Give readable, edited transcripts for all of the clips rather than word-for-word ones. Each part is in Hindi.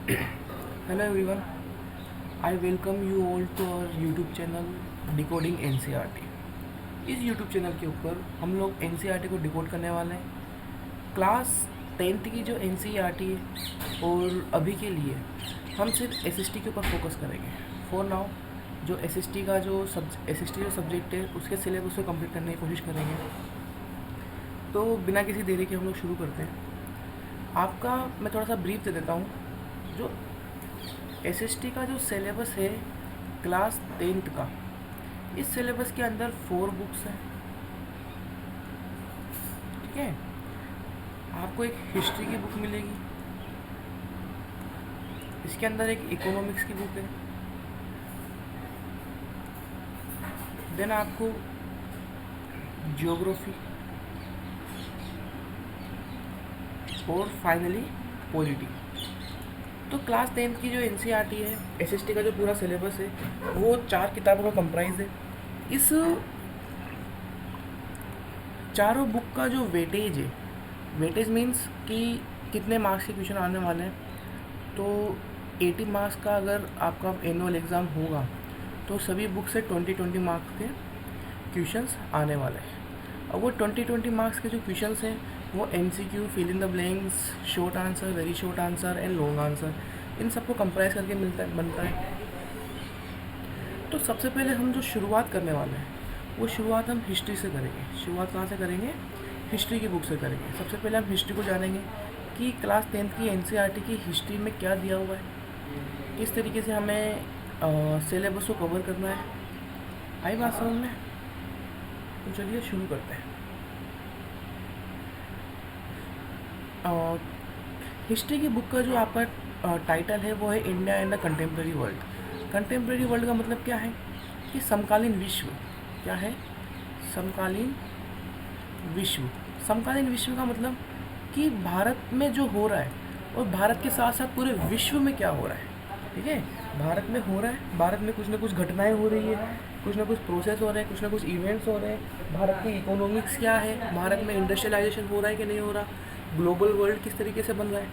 Hello everyone, I welcome you all to our YouTube channel decoding NCERT. इस YouTube चैनल के ऊपर हम लोग एनसीईआरटी को डिकोड करने वाले हैं। क्लास 10th की जो एनसीईआरटी है और अभी के लिए हम सिर्फ एसएसटी के ऊपर फोकस करेंगे। फॉर नाउ जो एसएसटी जो सब्जेक्ट है उसके सिलेबस को कंप्लीट करने की कोशिश करेंगे। तो बिना किसी देरी के हम लोग शुरू करते हैं। आपका मैं थोड़ा सा ब्रीफ दे देता हूँ। जो एसएसटी का जो सिलेबस है क्लास 10th का, इस सिलेबस के अंदर 4 बुक्स हैं। ठीक है, आपको एक हिस्ट्री की बुक मिलेगी, इसके अंदर एक इकोनॉमिक्स की बुक है, देन आपको जियोग्राफी और फाइनली पॉलिटी। तो क्लास 10th की जो एनसीईआरटी है, एसएसटी का जो पूरा सिलेबस है वो 4 किताबों का कंप्राइज है। इस चारों बुक का जो वेटेज है, वेटेज मीन्स कि कितने मार्क्स के क्वेश्चन आने वाले हैं। तो 80 मार्क्स का अगर आपका एनुअल एग्ज़ाम होगा तो सभी बुक से 20-20 मार्क्स के क्वेश्चंस आने वाले हैं। और वो 20-20 मार्क्स के जो क्वेश्चंस हैं वो MCQ, fill in the blanks, short answer, very short answer and long answer, इन सबको कंप्राइज करके बनता है। तो सबसे पहले हम जो शुरुआत करने वाले हैं वो शुरुआत हम हिस्ट्री से करेंगे। शुरुआत कहाँ से करेंगे? हिस्ट्री की बुक से करेंगे। सबसे पहले हम हिस्ट्री को जानेंगे कि क्लास 10th की एनसीईआरटी की हिस्ट्री में क्या दिया हुआ है, किस तरीके से हमें सिलेबस को कवर करना है। आई बात समझ में? तो चलिए शुरू करते हैं। हिस्ट्री की बुक का जो आपका टाइटल है वो है India and the contemporary world. Contemporary world का मतलब क्या है कि समकालीन विश्व। क्या है? समकालीन विश्व। समकालीन विश्व का मतलब कि भारत में जो हो रहा है और भारत के साथ साथ पूरे विश्व में क्या हो रहा है। ठीक है, भारत में हो रहा है, भारत में कुछ ना कुछ घटनाएं हो रही है, कुछ ना कुछ प्रोसेस हो रहे हैं, कुछ ना कुछ इवेंट्स हो रहे हैं। भारत की इकोनॉमिक्स क्या है, भारत में इंडस्ट्रियलाइजेशन हो रहा है कि नहीं हो रहा, ग्लोबल वर्ल्ड किस तरीके से बन रहा है।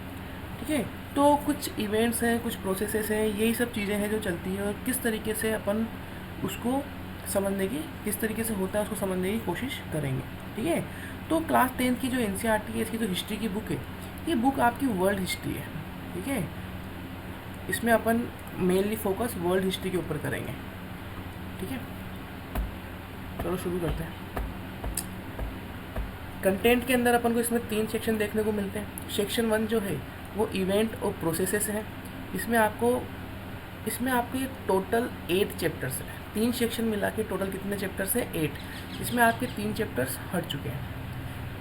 ठीक है, तो कुछ इवेंट्स हैं, कुछ प्रोसेसेस हैं, यही सब चीज़ें हैं जो चलती हैं और किस तरीके से अपन उसको समझने की, किस तरीके से होता है उसको समझने की कोशिश करेंगे। ठीक है, तो क्लास 10th की जो एनसीईआरटी है, इसकी जो हिस्ट्री की बुक है, ये बुक आपकी वर्ल्ड हिस्ट्री है। ठीक है, इसमें अपन मेनली फोकस वर्ल्ड हिस्ट्री के ऊपर करेंगे। ठीक है, चलो शुरू करते हैं। कंटेंट के अंदर अपन को इसमें 3 सेक्शन देखने को मिलते हैं। सेक्शन 1 जो है वो इवेंट और प्रोसेसेस है। इसमें आपके टोटल 8 चैप्टर्स हैं। 3 सेक्शन मिला के टोटल कितने चैप्टर्स हैं? 8। इसमें आपके 3 चैप्टर्स हट चुके हैं।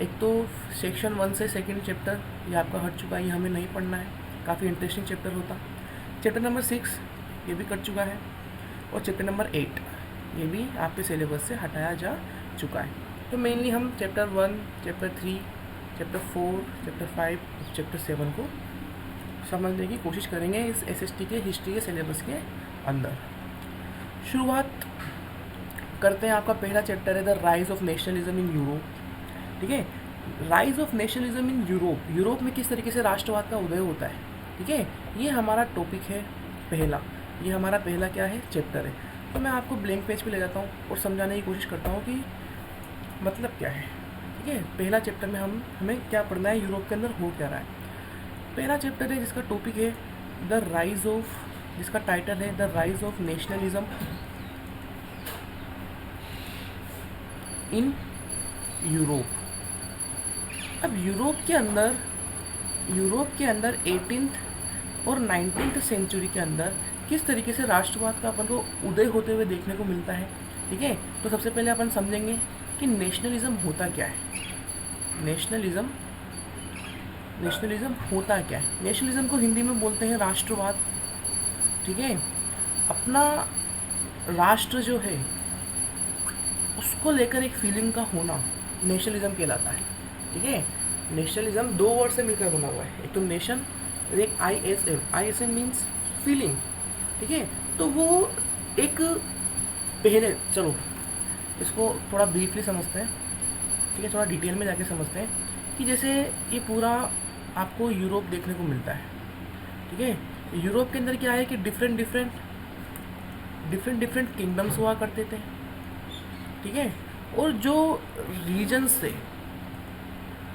एक तो सेक्शन 1 से सेकेंड चैप्टर ये आपका हट चुका है, ये हमें नहीं पढ़ना है, काफ़ी इंटरेस्टिंग चैप्टर होता। चैप्टर नंबर 6 ये भी कट चुका है और चैप्टर नंबर 8 ये भी आपके सिलेबस से हटाया जा चुका है। तो मेनली हम chapter 1, chapter 3, chapter 4, chapter 5, chapter 7 को समझने की कोशिश करेंगे इस एसएसटी के हिस्ट्री के सिलेबस के अंदर। शुरुआत करते हैं। आपका पहला चैप्टर है the rise of nationalism in Europe. ठीक है, rise of nationalism in Europe, Europe में किस तरीके से राष्ट्रवाद का उदय होता है। ठीक है, ये हमारा टॉपिक है पहला, ये हमारा पहला क्या है? चैप्टर है। तो मैं आपको ब्लैंक पेज पे ले जाता हूँ और समझाने की कोशिश करता हूँ कि मतलब क्या है। ठीक है, पहला चैप्टर में हमें क्या पढ़ना है, यूरोप के अंदर हो क्या रहा है। पहला चैप्टर है जिसका टॉपिक है द राइज ऑफ, जिसका टाइटल है the rise of nationalism in Europe. अब यूरोप के अंदर 18th और 19th सेंचुरी के अंदर किस तरीके से राष्ट्रवाद का अपन को उदय होते हुए देखने को मिलता है। ठीक है, तो सबसे पहले अपन समझेंगे कि नेशनलिज्म होता क्या है। नेशनलिज्म होता क्या है? नेशनलिज्म को हिंदी में बोलते हैं राष्ट्रवाद। ठीक है, अपना राष्ट्र जो है उसको लेकर एक फीलिंग का होना नेशनलिज्म कहलाता है। ठीक है, नेशनलिज्म 2 वर्ड से मिलकर बना हुआ है, एक तो नेशन और एक ISM मीन्स फीलिंग। ठीक है, तो वो एक पहले, चलो इसको थोड़ा ब्रीफली समझते हैं। ठीक है, थोड़ा डिटेल में जाके समझते हैं कि जैसे ये पूरा आपको यूरोप देखने को मिलता है। ठीक है, यूरोप के अंदर क्या है कि डिफरेंट डिफरेंट किंगडम्स हुआ करते थे, ठीक है। और जो रीजन्स थे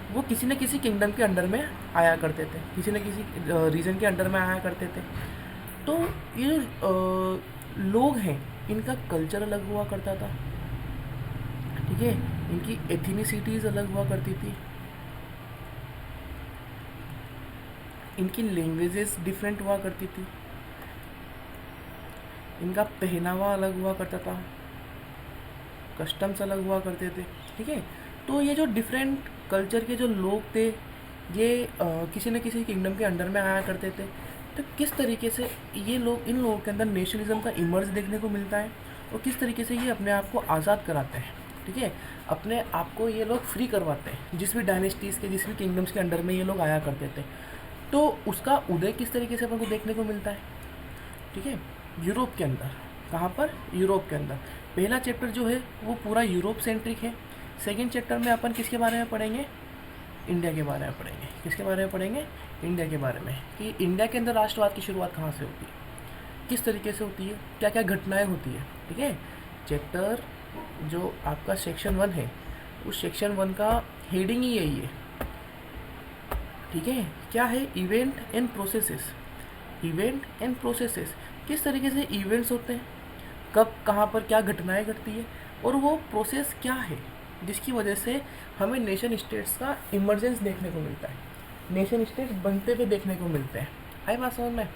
वो किसी न किसी किंगडम के अंडर में आया करते थे, किसी न किसी रीजन के अंडर में आया करते थे। तो ये लोग हैं, इनका कल्चर अलग हुआ करता था, ठीक है। इनकी एथनिसिटीज़ अलग हुआ करती थी, इनकी लैंग्वेजेस डिफरेंट हुआ करती थी, इनका पहनावा अलग हुआ करता था, कस्टम्स अलग हुआ करते थे, ठीक है। तो ये जो डिफरेंट कल्चर के जो लोग थे ये किसी न किसी किंगडम के अंडर में आया करते थे। तो किस तरीके से ये लोग, इन लोगों के अंदर नेशनलिज्म का इमर्ज देखने को मिलता है और किस तरीके से ये अपने आप को आज़ाद कराते हैं, ठीक है। अपने आप को ये लोग फ्री करवाते हैं, जिस भी डायनेस्टीज़ के, जिस भी किंगडम्स के अंडर में ये लोग आया करते थे। तो उसका उदय किस तरीके से अपन को देखने को मिलता है, ठीक है, यूरोप के अंदर। कहाँ पर? यूरोप के अंदर। पहला चैप्टर जो है वो पूरा यूरोप सेंट्रिक है। सेकेंड चैप्टर में अपन किसके बारे में पढ़ेंगे? इंडिया के बारे में पढ़ेंगे। किसके बारे में पढ़ेंगे? इंडिया के बारे में, कि इंडिया के अंदर राष्ट्रवाद की शुरुआत कहाँ से होती है, किस तरीके से होती है, क्या क्या घटनाएं होती है, ठीक है। चैप्टर जो आपका सेक्शन 1 है, उस सेक्शन 1 का हेडिंग ही यही है, ठीक है। क्या है? Event and processes. Event and processes, किस तरीके से इवेंट्स होते हैं, कब कहाँ पर क्या घटनाएं घटती है, और वो प्रोसेस क्या है जिसकी वजह से हमें नेशन स्टेट्स का इमरजेंस देखने को मिलता है, नेशन स्टेट्स बनते हुए देखने को मिलते हैं। आई बात समझ में?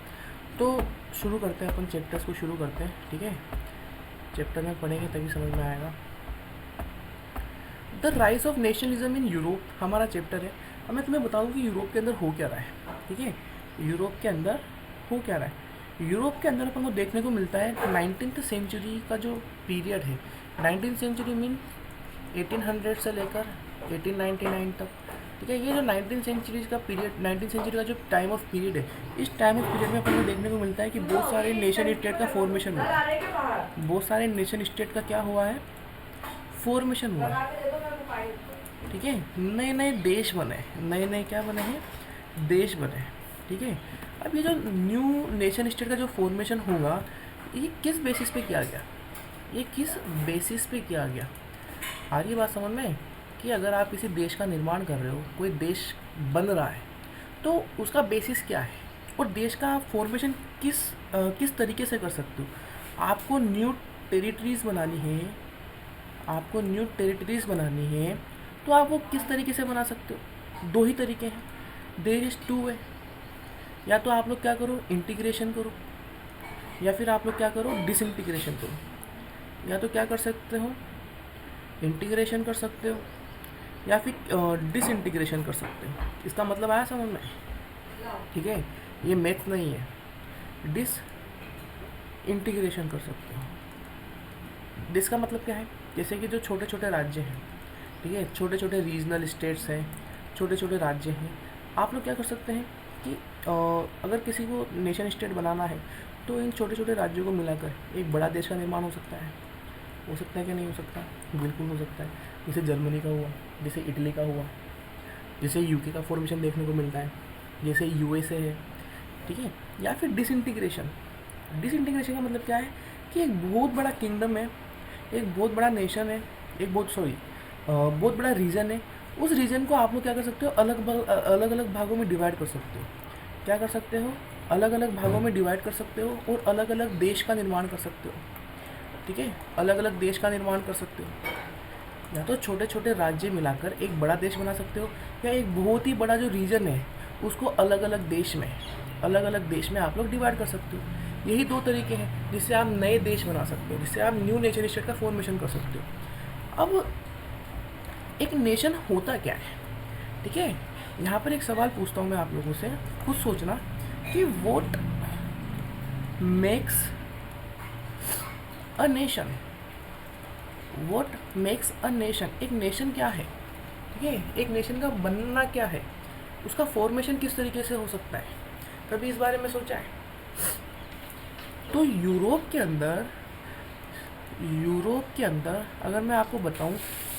तो शुरू करते हैं, अपन चैप्टर्स को शुरू करते हैं, ठीक है। चैप्टर में पढ़ेंगे तभी समझ में आएगा। The rise of nationalism in Europe हमारा चैप्टर है। अब मैं तुम्हें बताऊँ कि यूरोप के अंदर हो क्या रहा है, ठीक है। यूरोप के अंदर हो क्या रहा है? यूरोप के अंदर अपन को देखने को मिलता है 19th सेंचुरी का जो पीरियड है, 19th सेंचुरी मीन 1800 से लेकर 1899 तक, ठीक है। ये जो 19th सेंचुरी का पीरियड, 19th सेंचुरी का जो टाइम ऑफ पीरियड है, इस टाइम ऑफ पीरियड में अपन को देखने को मिलता है कि बहुत सारे नेशन स्टेट का फॉर्मेशन हुआ है। बहुत सारे नेशन स्टेट का क्या हुआ है? फॉर्मेशन हुआ है, ठीक है। नए नए देश बने, नए नए क्या बने हैं? देश बने, ठीक है। अब ये जो न्यू नेशन स्टेट का जो फॉर्मेशन होगा, ये किस बेसिस पे किया गया? ये किस बेसिस पे किया गया? आ रही बात समझ में? कि अगर आप किसी देश का निर्माण कर रहे हो, कोई देश बन रहा है, तो उसका बेसिस क्या है और देश का फॉर्मेशन किस तरीके से कर सकते हो। आपको न्यू टेरिटरीज़ बनानी है, आपको न्यू टेरिटरीज़ बनानी है, तो आप वो किस तरीके से बना सकते हो? दो ही तरीके हैं, देयर इज़ टू वे। या तो आप लोग क्या करो? इंटीग्रेशन करो, या फिर आप लोग क्या करो? डिसइंटीग्रेशन करो। या तो क्या कर सकते हो? इंटीग्रेशन कर सकते हो, या फिर डिसइंटीग्रेशन कर सकते हो। इसका मतलब आया समझ में? ठीक है, ये मैथ नहीं है। डिस इंटीग्रेशन कर सकते हो। डिस का मतलब क्या है? जैसे कि जो छोटे छोटे राज्य हैं, ठीक है, छोटे छोटे रीजनल स्टेट्स हैं, छोटे छोटे राज्य हैं, आप लोग क्या कर सकते हैं कि अगर किसी को नेशन स्टेट बनाना है, तो इन छोटे छोटे राज्यों को मिलाकर एक बड़ा देश का निर्माण हो सकता है। हो सकता है कि नहीं हो सकता? बिल्कुल हो सकता है। जैसे जर्मनी का हुआ, जैसे इटली का हुआ, जैसे यूके का फॉर्मेशन देखने को मिलता है, जैसे यूएसए है, ठीक है। या फिर डिसइंटीग्रेशन। डिसइंटीग्रेशन का मतलब क्या है कि एक बहुत बड़ा किंगडम है, एक बहुत बड़ा नेशन है, एक बहुत बड़ा रीजन है। उस रीजन को आप लोग क्या कर सकते हो? अलग अलग भागों में डिवाइड कर सकते हो। क्या कर सकते हो? अलग अलग भागों में डिवाइड कर सकते हो और अलग अलग देश का निर्माण कर सकते हो, ठीक है। अलग अलग देश का निर्माण कर सकते हो। या तो छोटे छोटे राज्य मिलाकर एक बड़ा देश बना सकते हो, या एक बहुत ही बड़ा जो रीजन है उसको अलग अलग देश में आप लोग डिवाइड कर सकते हो। यही दो तरीके हैं जिससे आप नए देश बना सकते हो, जिससे आप न्यू नेशन स्टेट का फॉर्मेशन कर सकते हो। अब एक नेशन होता क्या है, ठीक है। यहाँ पर एक सवाल पूछता हूँ मैं आप लोगों से, खुद सोचना कि what makes a nation, what makes a nation. एक नेशन क्या है, ठीक है। एक नेशन का बनना क्या है, उसका फॉर्मेशन किस तरीके से हो सकता है, कभी इस बारे में सोचा है? तो यूरोप के अंदर अगर मैं आपको बताऊं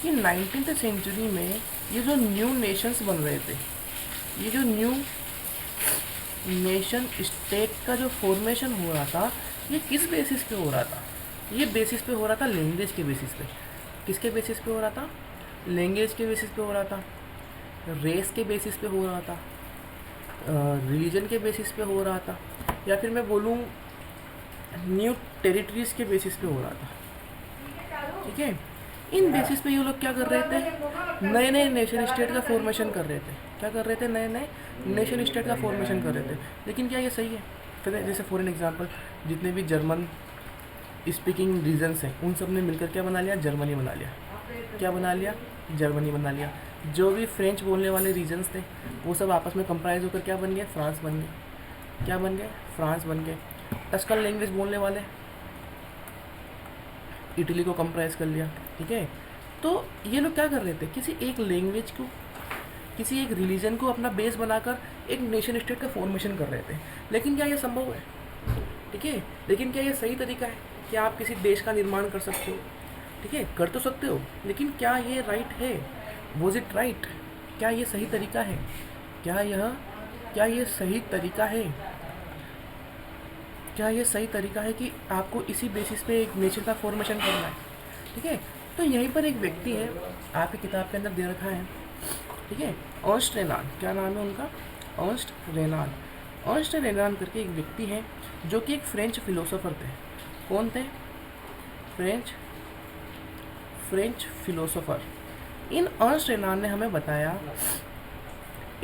कि 19th सेंचुरी में ये जो न्यू नेशंस बन रहे थे, ये जो न्यू नेशन स्टेट का जो फॉर्मेशन हो रहा था ये किस बेसिस पे हो रहा था? ये बेसिस पे हो रहा था लैंग्वेज के बेसिस पे। किसके बेसिस पे हो रहा था? लैंग्वेज के बेसिस पे हो रहा था, रेस के बेसिस पे हो रहा था, रिलीजन के बेसिस पे हो रहा था, या फिर मैं बोलूँ न्यू टेरिटरीज़ के बेसिस पे हो रहा था। ठीक है, इन बेसिस पे ये लोग क्या कर रहे थे? नए नए नेशन स्टेट का फॉर्मेशन कर रहे थे। क्या कर रहे थे? नए नए नेशन स्टेट का फॉर्मेशन कर रहे थे। लेकिन क्या ये सही है? फिर जैसे फॉर एग्जांपल जितने भी जर्मन स्पीकिंग रीजन्स हैं उन सब ने मिलकर क्या बना लिया? जर्मनी बना लिया। क्या बना लिया? जर्मनी बना लिया। जो भी फ्रेंच बोलने वाले रीजन्स थे वो सब आपस में कंप्राइज होकर क्या बन गए? फ्रांस बन गए। क्या बन गए? फ्रांस बन गए। टस्कन लैंग्वेज बोलने वाले इटली को कंप्राइज कर लिया। ठीक है, तो ये लोग क्या कर रहे थे? किसी एक लैंग्वेज को, किसी एक रिलीजन को अपना बेस बनाकर एक नेशन स्टेट का फॉर्मेशन कर रहे थे। लेकिन क्या ये संभव है? ठीक है, लेकिन क्या ये सही तरीका है कि आप किसी देश का निर्माण कर सकते हो? ठीक है, कर तो सकते हो, लेकिन क्या ये राइट है? Was it right? क्या ये सही तरीका है? क्या ये सही तरीका है? क्या ये सही तरीका है कि आपको इसी बेसिस पे एक नेशन का फॉर्मेशन करना है? ठीक है, तो यहीं पर एक व्यक्ति है, आपकी किताब के अंदर दे रखा है। ठीक है, अर्नस्ट रेनान, क्या नाम है उनका? अर्नस्ट रेनान। अर्नस्ट रेनान करके एक व्यक्ति है जो कि एक फ्रेंच फिलोसोफर थे। कौन थे? French philosopher. इन अर्नस्ट रेनान ने हमें बताया,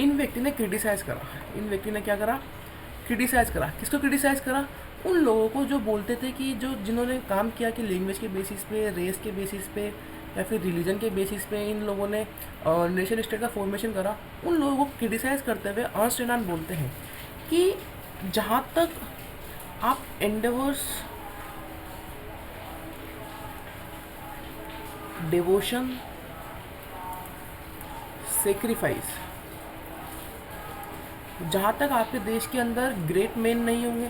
इन व्यक्ति ने क्रिटिसाइज़ करा। इन व्यक्ति ने क्या करा? क्रिटिसाइज़ करा। किसको क्रिटिसाइज़ करा? उन लोगों को जो बोलते थे कि जिन्होंने काम किया कि लैंग्वेज के बेसिस पे, रेस के बेसिस पे या फिर रिलीजन के बेसिस पे इन लोगों ने नेशन स्टेट का फॉर्मेशन करा। उन लोगों को क्रिटिसाइज़ करते हुए अर्नस्ट रेनान बोलते हैं कि जहाँ तक आप एंडेवर्स, डिवोशन, सेक्रीफाइस, जहाँ तक आपके देश के अंदर ग्रेट मैन नहीं होंगे,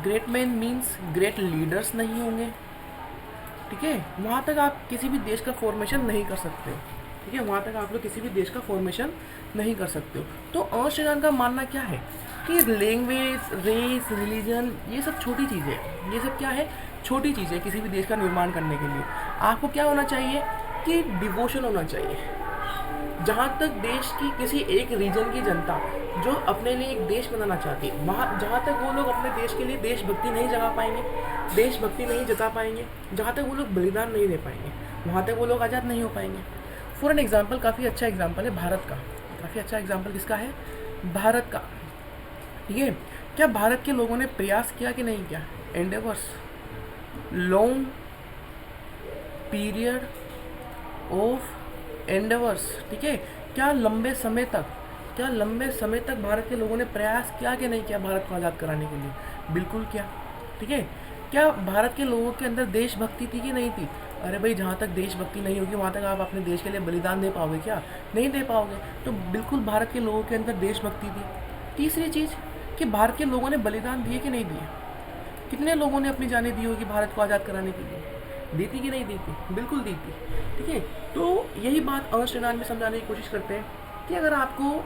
great man means great leaders नहीं होंगे, ठीक है, वहाँ तक आप किसी भी देश का फॉर्मेशन नहीं कर सकते हो। ठीक है, वहाँ तक आप लोग किसी भी देश का फॉर्मेशन नहीं कर सकते हो। तो अर्नस्ट रेनान का मानना क्या है कि लैंग्वेज, रेस, रिलीजन ये सब छोटी चीज़ें हैं। ये सब क्या है? छोटी चीज़ें किसी भी देश का निर्माण करने के लिए। आपको क्या होना चाहिए कि डिवोशन होना चाहिए। जहाँ तक देश की किसी एक रीजन की जनता जो अपने लिए एक देश बनाना चाहती है, वहाँ जहाँ तक वो लोग अपने देश के लिए देशभक्ति नहीं जगा पाएंगे, देशभक्ति नहीं जता पाएंगे, जहाँ तक वो लोग बलिदान नहीं दे पाएंगे, वहाँ तक वो लोग आज़ाद नहीं हो पाएंगे। फॉर एन एग्जाम्पल, काफ़ी अच्छा एग्जाम्पल है भारत का। काफ़ी अच्छा एग्जाम्पल किसका है? भारत का। ठीक है, क्या भारत के लोगों ने प्रयास किया कि नहीं किया? Endeavours, long period of endeavours. ठीक है, क्या लंबे समय तक भारत के लोगों ने प्रयास किया कि नहीं किया भारत को आज़ाद कराने के लिए? बिल्कुल किया। ठीक है, क्या भारत के लोगों के अंदर देशभक्ति थी कि नहीं थी? अरे भाई, जहाँ तक देशभक्ति नहीं होगी वहाँ तक आप अपने देश के लिए बलिदान दे पाओगे क्या? नहीं दे पाओगे। तो बिल्कुल भारत के लोगों के अंदर देशभक्ति थी। तीसरी चीज़ कि भारत के लोगों ने बलिदान दिए कि नहीं दिए? कितने लोगों ने अपनी जानें दी होगी भारत को आज़ाद कराने के लिए? दी थी कि नहीं दी थी? बिल्कुल दी थी। ठीक है, तो यही बात अर्नस्ट रेनान में समझाने की कोशिश करते हैं कि अगर आपको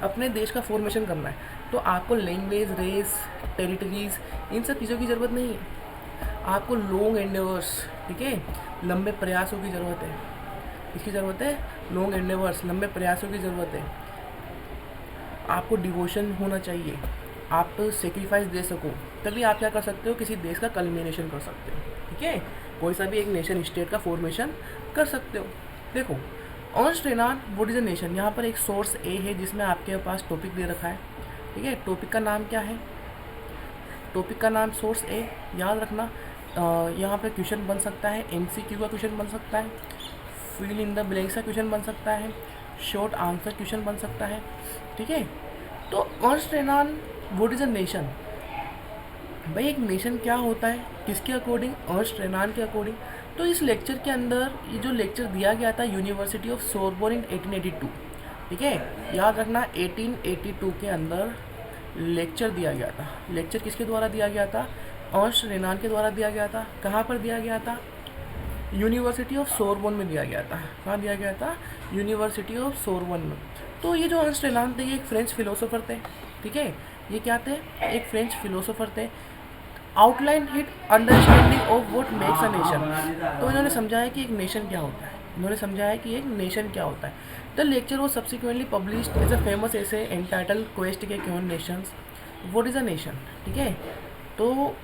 अपने देश का फॉर्मेशन करना है तो आपको लैंग्वेज, रेस, टेरिटरीज इन सब चीज़ों की ज़रूरत नहीं है। आपको लॉन्ग एंडेवर्स, ठीक है, लंबे प्रयासों की ज़रूरत है। इसकी ज़रूरत है लॉन्ग एंडेवर्स, लंबे प्रयासों की ज़रूरत है। आपको डिवोशन होना चाहिए, आप सेक्रीफाइस दे सको, तभी आप क्या कर सकते हो? किसी देश का कल्मिनेशन कर सकते हो। ठीक है, कोई सा भी एक नेशन स्टेट का फॉर्मेशन कर सकते हो। देखो, Ernest Renan what is a nation, यहाँ पर एक सोर्स ए है जिसमें आपके पास टॉपिक दे रखा है। ठीक है, टॉपिक का नाम क्या है? टॉपिक का नाम सोर्स ए, याद रखना। यहाँ पे क्वेश्चन बन सकता है, MCQ का क्वेश्चन बन सकता है, फिल इन द ब्लैंक्स का क्वेश्चन बन सकता है, शॉर्ट आंसर क्वेश्चन बन सकता है। ठीक है, तो Ernest Renan what is a nation, भाई एक नेशन क्या होता है किसके अकॉर्डिंग? अर्नस्ट रेनान के अकॉर्डिंग। तो इस लेक्चर के अंदर ये जो लेक्चर दिया गया था यूनिवर्सिटी ऑफ सोरबोन इन 1882, ठीक है, याद रखना 1882 के अंदर लेक्चर दिया गया था। लेक्चर किसके द्वारा दिया गया था? अर्नस्ट रेनान के द्वारा दिया गया था। कहाँ पर दिया गया था? यूनिवर्सिटी ऑफ सोरबोन में दिया गया था। कहाँ दिया गया था? यूनिवर्सिटी ऑफ सोरबोन में। तो ये जो अर्नस्ट रेनान थे ये एक फ्रेंच फिलोसोफर थे, ठीक है। ये क्या थे, एक फ्रेंच फिलोसोफर थे। Outline hit understanding of what makes a nation. तो इन्होंने समझाया कि एक नेशन क्या होता है, इन्होंने समझाया कि एक नेशन क्या होता है। The lecture was subsequently published as a famous essay entitled क्वेस्ट के क्यों nations what is a nation, ठीक है। तो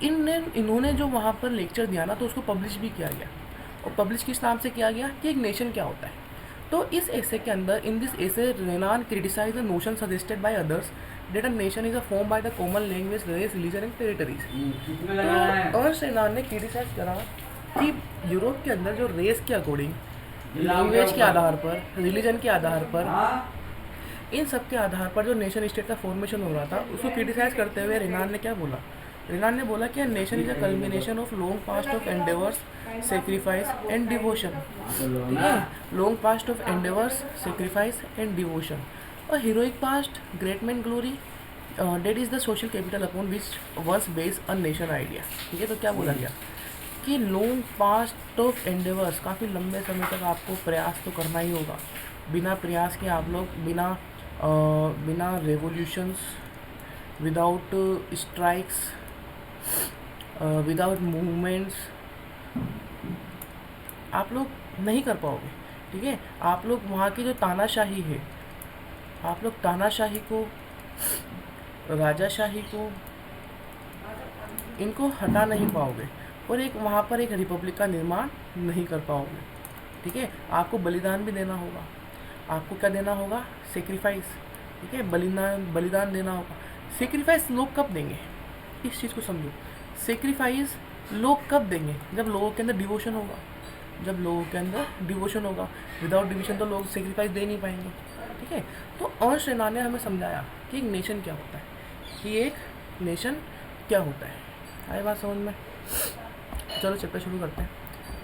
इन्होंने जो वहाँ पर लेक्चर दिया ना तो उसको पब्लिश भी किया गया, और पब्लिश किस नाम से किया गया कि एक नेशन क्या होता है। तो इस ऐसे के अंदर, in this essay Renan criticise the notion suggested by others that a nation is a formed by the common language, race, religion and territories। तो अर्नस्ट रेनान ने क्रिटिसाइज करा कि यूरोप के अंदर जो रेस के अकॉर्डिंग, लैंग्वेज के आधार पर, रिलीजन के आधार पर, इन सब के आधार पर जो नेशन स्टेट का फॉर्मेशन हो रहा था उसको क्रिटिसाइज करते हुए रेनान ने क्या बोला, रेनान ने बोला कि nation is a culmination of long past of endeavours, sacrifice and devotion, ठीक है। Long past of endeavours, sacrifice and devotion, और heroic past, great man glory, that is the social capital upon which one's base a nation idea, ठीक है। तो क्या बोला गया कि लॉन्ग पास्ट ऑफ एंडेवर्स, काफ़ी लंबे समय तक आपको प्रयास तो करना ही होगा, बिना प्रयास के आप लोग, बिना revolutions, without strikes, without movements आप लोग नहीं कर पाओगे, ठीक है। आप लोग वहाँ की जो तानाशाही है, आप लोग तानाशाही को, राजाशाही को, इनको हटा नहीं पाओगे, और एक वहाँ पर एक रिपब्लिक का निर्माण नहीं कर पाओगे, ठीक है। आपको बलिदान भी देना होगा, आपको क्या देना होगा, सेक्रीफाइस, ठीक है, बलिदान देना होगा। सेक्रीफाइस लोग कब देंगे, इस चीज़ को समझो। सेक्रीफाइस लोग कब देंगे, जब लोगों के अंदर डिवोशन होगा, जब लोगों के अंदर डिवोशन होगा। विदाउट डिवोशन तो लोग सेक्रीफाइस दे नहीं पाएंगे, ठीक है। तो अर्नस्ट रेनान ने हमें समझाया कि एक नेशन क्या होता है, कि एक नेशन क्या होता है। आए बात समझ में? चलो चैप्टर शुरू करते हैं।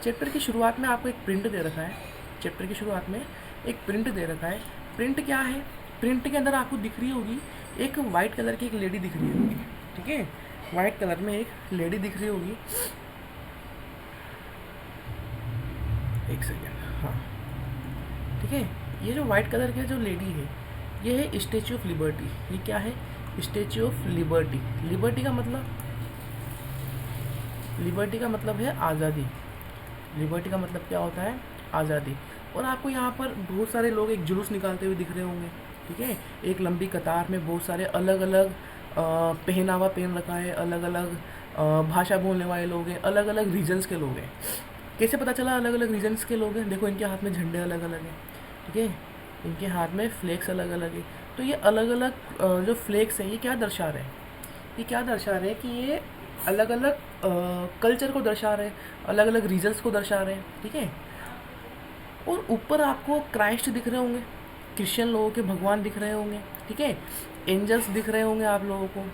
चैप्टर की शुरुआत में आपको एक प्रिंट दे रखा है, चैप्टर की शुरुआत में एक प्रिंट दे रखा है। प्रिंट क्या है, प्रिंट के अंदर आपको दिख रही होगी एक वाइट कलर की एक लेडी दिख रही होगी, ठीक है। वाइट कलर में एक लेडी दिख रही होगी, एक सेकेंड, हाँ, ठीक है। ये जो वाइट कलर की जो लेडी है ये है स्टैचू ऑफ लिबर्टी। ये क्या है, स्टैचू ऑफ लिबर्टी। लिबर्टी का मतलब, लिबर्टी का मतलब है आज़ादी। लिबर्टी का मतलब क्या होता है, आज़ादी। और आपको यहाँ पर बहुत सारे लोग एक जुलूस निकालते हुए दिख रहे होंगे, ठीक है। एक लंबी कतार में बहुत सारे अलग अलग पहनावा पहन रखा है, अलग अलग भाषा बोलने वाले लोग हैं, अलग अलग रीजन्स के लोग हैं। कैसे पता चला अलग अलग रीजन्स के लोग हैं, देखो इनके हाथ में झंडे अलग अलग हैं, ठीक है, इनके हाथ में फ्लैग्स अलग अलग है। तो ये अलग अलग जो फ्लैग्स हैं ये क्या दर्शा रहे हैं, ये क्या दर्शा रहे हैं कि ये अलग अलग कल्चर को दर्शा रहे हैं, अलग अलग रीजन्स को दर्शा रहे हैं, ठीक है। और ऊपर आपको क्राइस्ट दिख रहे होंगे, क्रिश्चियन लोगों के भगवान दिख रहे होंगे, ठीक है, एंजल्स दिख रहे होंगे आप लोगों को।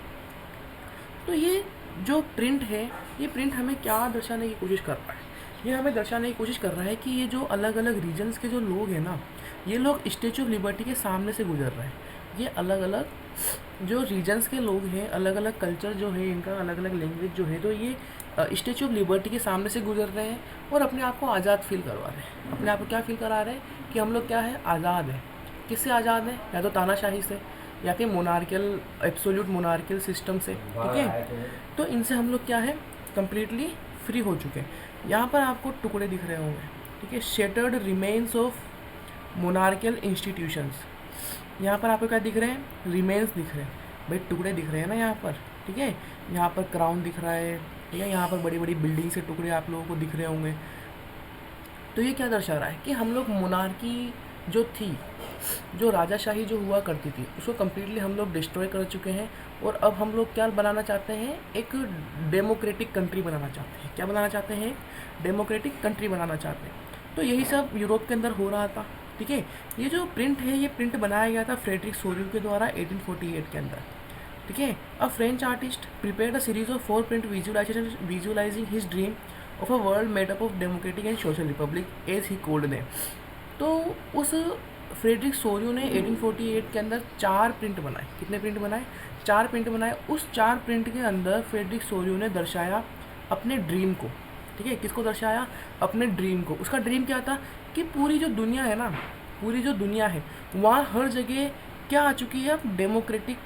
तो ये जो प्रिंट है, ये प्रिंट हमें क्या दर्शाने की कोशिश कर रहा है, ये हमें दर्शाने की कोशिश कर रहा है कि ये जो अलग अलग रीजन्स के जो लोग हैं ना, ये लोग स्टैचू ऑफ लिबर्टी के सामने से गुजर रहे हैं। ये अलग अलग जो रीजन्स के लोग हैं, अलग अलग कल्चर जो है इनका, अलग अलग लैंग्वेज जो है, तो ये स्टैचू ऑफ लिबर्टी के सामने से गुजर रहे हैं और अपने आप को आज़ाद फील करवा रहे हैं। अपने आप को क्या फील करा रहे हैं कि हम लोग क्या है, आज़ाद हैं। किससे आज़ाद हैं, या तो तानाशाही से या फिर मोनार्कियल, एब्सोल्यूट मोनार्कियल सिस्टम से, ठीक है। तो इनसे हम लोग क्या है, कम्प्लीटली फ्री हो चुके हैं। यहाँ पर आपको टुकड़े दिख रहे होंगे, ठीक है, shattered remains of monarchial institutions. यहाँ पर आपको क्या दिख रहे हैं, रिमेन्स दिख रहे हैं, भाई टुकड़े दिख रहे हैं ना यहाँ पर, ठीक है। यहाँ पर क्राउन दिख रहा है, ठीक है, यहाँ पर बड़ी बड़ी बिल्डिंग से टुकड़े आप लोगों को दिख रहे होंगे। तो ये क्या दर्शा रहा है कि हम लोग मोनार्की जो थी, जो राजाशाही जो हुआ करती थी, उसको कम्प्लीटली हम लोग डिस्ट्रॉय कर चुके हैं, और अब हम लोग क्या बनाना चाहते हैं, एक डेमोक्रेटिक कंट्री बनाना चाहते हैं। क्या बनाना चाहते हैं, डेमोक्रेटिक कंट्री बनाना चाहते हैं। तो यही सब यूरोप के अंदर हो रहा था, ठीक है। ये जो प्रिंट है, ये प्रिंट बनाया गया था फ्रेडरिक सोरियो के द्वारा 1848 के अंदर, ठीक है। A French artist prepared a series of 4 print visualising his dream of a world made up of democratic and social republic as he called them. तो उस फ्रेडरिक सोरियो ने 1848 के अंदर 4 प्रिंट बनाए। कितने प्रिंट बनाए, 4 प्रिंट बनाए। उस 4 प्रिंट के अंदर फ्रेडरिक सोरियो ने दर्शाया अपने ड्रीम को, ठीक है। किसको दर्शाया, अपने ड्रीम को। उसका ड्रीम क्या था कि पूरी जो दुनिया है ना, पूरी जो दुनिया है वहाँ हर जगह क्या आ चुकी है, अब डेमोक्रेटिक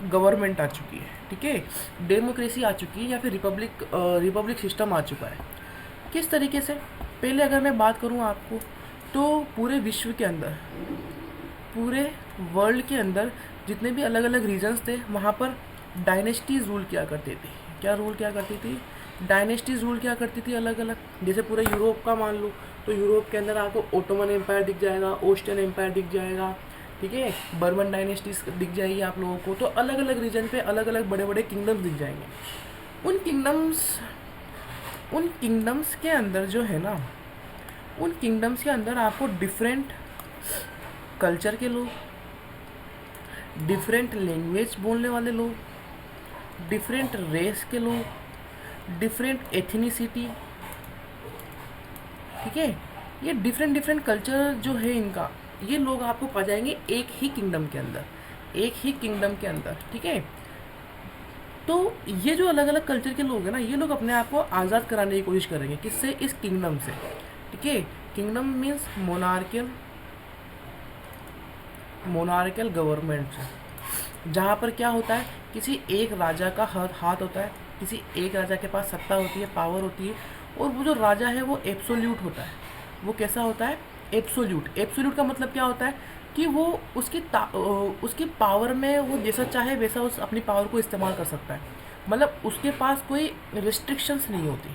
गवर्नमेंट आ चुकी है, ठीक है, डेमोक्रेसी आ चुकी है या फिर रिपब्लिक सिस्टम आ चुका है। किस तरीके से, पहले अगर मैं बात करूँ आपको, तो पूरे विश्व के अंदर, पूरे वर्ल्ड के अंदर जितने भी अलग अलग रीजन्स थे वहाँ पर डायनेस्टीज़ रूल किया करती थी। क्या रूल किया करती थी? डायनेस्टीज़ रूल किया करती थी अलग अलग। जैसे पूरे यूरोप का मान लो, तो यूरोप के अंदर आपको ओटोमन एम्पायर दिख जाएगा, ऑस्ट्रियन एम्पायर दिख जाएगा, ठीक है, बर्मन डायनेस्टीज दिख जाएगी आप लोगों को। तो अलग अलग रीजन पे अलग अलग बड़े बड़े किंगडम्स दिख जाएंगे। उन किंगडम्स के अंदर जो है ना, उन किंगडम्स के अंदर आपको डिफरेंट कल्चर के लोग, डिफरेंट लैंग्वेज बोलने वाले लोग, डिफरेंट रेस के लोग, डिफरेंट एथनिसिटी, ठीक है, ये डिफरेंट कल्चर जो है इनका, ये लोग आपको पा जाएंगे एक ही किंगडम के अंदर, एक ही किंगडम के अंदर, ठीक है। तो ये जो अलग अलग कल्चर के लोग हैं ना, ये लोग अपने आप को आज़ाद कराने की कोशिश करेंगे। किससे? इस किंगडम से, ठीक है। किंगडम मीन्स मोनार्कियल गवर्नमेंट से, जहाँ पर क्या होता है, किसी एक राजा का हाथ होता है, किसी एक राजा के पास सत्ता होती है, पावर होती है, और वो जो राजा है वो एब्सोल्यूट होता है। वो कैसा होता है? एब्सोल्यूट। एब्सोल्यूट का मतलब क्या होता है कि वो उसकी पावर में वो जैसा चाहे वैसा उस अपनी पावर को इस्तेमाल कर सकता है। मतलब उसके पास कोई रिस्ट्रिक्शंस नहीं होती।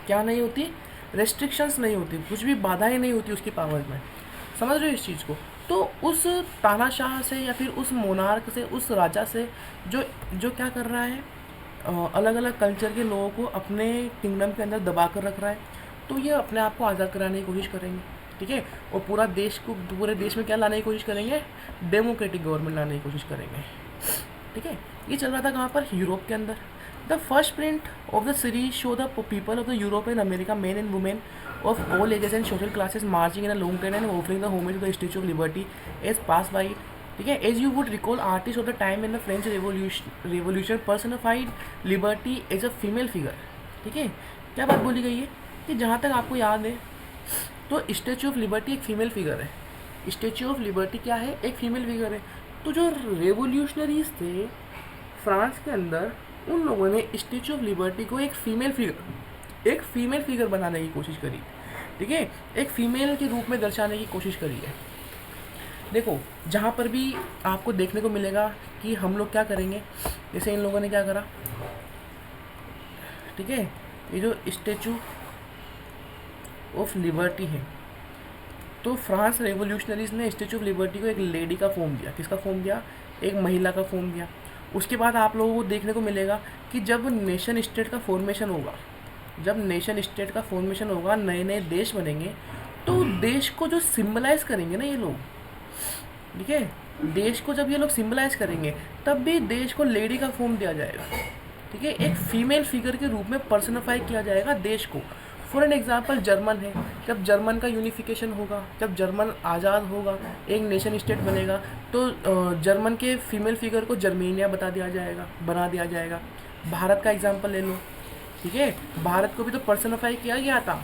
क्या नहीं होती? रेस्ट्रिक्शंस नहीं होती, कुछ भी बाधाएं नहीं होती उसकी पावर में। समझ रहे हो इस चीज़ को? तो उस तानाशाह से या फिर उस मोनार्क से, उस राजा से जो क्या कर रहा है, अलग अलग कल्चर के लोगों को अपने किंगडम के अंदर दबा कर रख रहा है, तो ये अपने आप को आज़ाद कराने की कोशिश करेंगे, ठीक है। और पूरे देश में क्या लाने की कोशिश करेंगे? डेमोक्रेटिक गवर्नमेंट लाने की कोशिश करेंगे, ठीक है। ये चल रहा था कहाँ पर? यूरोप के अंदर। The first print of the series show the people of the Europe and America, men and women of all ages and social classes marching in a long train and offering the homage to the Statue of Liberty as pass by, ठीक है। As you would recall artist of the time in the French Revolution personified liberty as a female figure, ठीक है। क्या बात बोली गई है कि जहाँ तक आपको याद है, तो स्टैच्यू ऑफ लिबर्टी एक फीमेल फिगर है। स्टैच्यू ऑफ लिबर्टी क्या है? एक फीमेल फिगर है। तो जो रेवोल्यूशनरीज थे फ्रांस के अंदर, उन लोगों ने स्टैच्यू ऑफ लिबर्टी को एक फीमेल फिगर बनाने की कोशिश करी, ठीक है, एक फीमेल के रूप में दर्शाने की कोशिश करी है। देखो, जहाँ पर भी आपको देखने को मिलेगा कि हम लोग क्या करेंगे, जैसे इन लोगों ने क्या करा, ठीक है, ये जो स्टैच्यू ऑफ लिबर्टी है, तो फ्रांस रेवोल्यूशनरीज ने स्टैच्यू ऑफ लिबर्टी को एक लेडी का फॉर्म दिया। किसका फॉर्म दिया? एक महिला का फॉर्म दिया। उसके बाद आप लोगों को देखने को मिलेगा कि जब नेशन स्टेट का फॉर्मेशन होगा, नए नए देश बनेंगे, तो देश को जो सिम्बलाइज करेंगे ना ये लोग, ठीक है, देश को जब ये लोग सिम्बलाइज करेंगे तब भी देश को लेडी का फॉर्म दिया जाएगा, ठीक है, एक फीमेल फिगर के रूप में पर्सनिफाई किया जाएगा देश को। फॉर एन एग्जाम्पल जर्मन है, जब जर्मन का यूनिफिकेशन होगा, जब जर्मन आज़ाद होगा, एक नेशन स्टेट बनेगा, तो जर्मन के फीमेल फिगर को जर्मेनिया बना दिया जाएगा। भारत का एग्जाम्पल ले लो, ठीक है, भारत को भी तो पर्सनिफाई किया गया था।